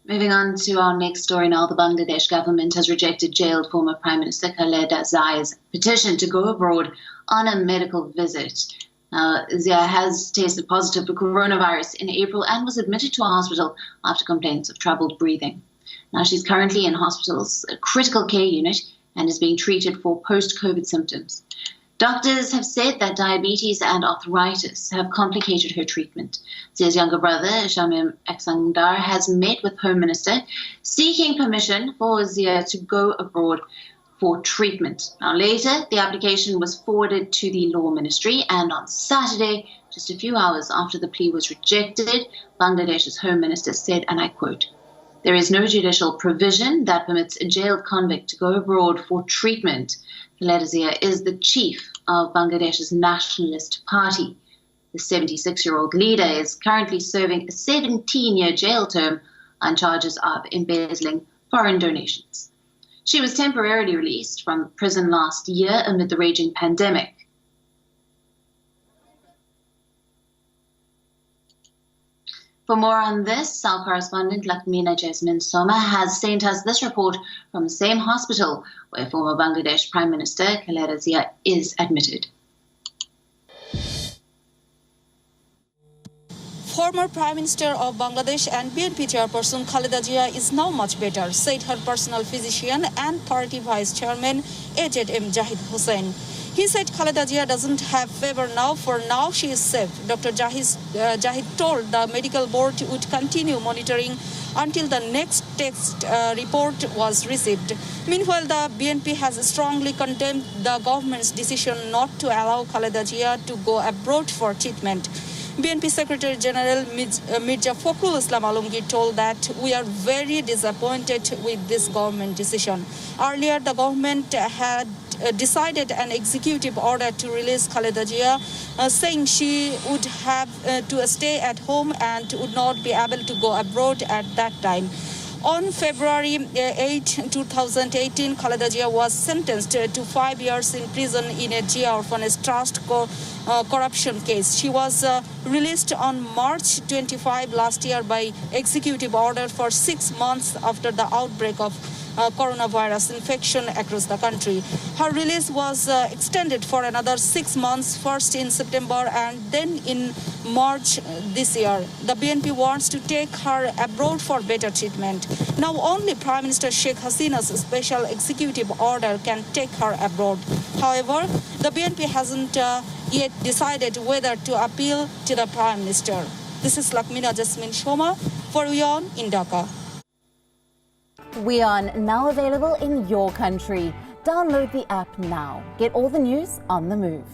Moving on to our next story now, the Bangladesh government has rejected jailed former Prime Minister Khaleda Zia's petition to go abroad on a medical visit. Zia has tested positive for coronavirus in April and was admitted to a hospital after complaints of troubled breathing. Now she's currently in hospital's critical care unit and is being treated for post-COVID symptoms. Doctors have said that diabetes and arthritis have complicated her treatment. Zia's younger brother, Shamim Aksangdar, has met with Home Minister seeking permission for Zia to go abroad for treatment. Now later, the application was forwarded to the Law Ministry, and on Saturday, just a few hours after the plea was rejected, Bangladesh's Home Minister said, and I quote, "There is no judicial provision that permits a jailed convict to go abroad for treatment." Khaleda Zia is the chief of Bangladesh's Nationalist Party. The 76-year-old leader is currently serving a 17-year jail term on charges of embezzling foreign donations. She was temporarily released from prison last year amid the raging pandemic. For more on this, our correspondent Lakmina Jasmine Soma has sent us this report from the same hospital where former Bangladesh Prime Minister Khaleda Zia is admitted. Former Prime Minister of Bangladesh and BNP chairperson Khaleda Zia is now much better, said her personal physician and party vice chairman AZM Jahid Hussain. He said Khaleda Zia doesn't have fever now. For now, she is safe. Dr. Jahid told the medical board would continue monitoring until the next test report was received. Meanwhile, the BNP has strongly condemned the government's decision not to allow Khaleda Zia to go abroad for treatment. BNP Secretary General Mirza Fakhrul Islam Alamgir told that we are very disappointed with this government decision. Earlier, the government had decided an executive order to release Khaleda Zia, saying she would have to stay at home and would not be able to go abroad at that time. On February 8, 2018, Khaleda Zia was sentenced to 5 years in prison in a Zia Orphanage Trust corruption case. She was released on March 25 last year by executive order for 6 months after the outbreak of coronavirus infection across the country. Her release was extended for another 6 months, first in September and then in March this year. The BNP wants to take her abroad for better treatment. Now only Prime Minister Sheikh Hasina's special executive order can take her abroad. However, the BNP hasn't yet decided whether to appeal to the Prime Minister. This is Lakmina Jasmine Shoma for WION in Dhaka. WION, now available in your country. Download the app now. Get all the news on the move.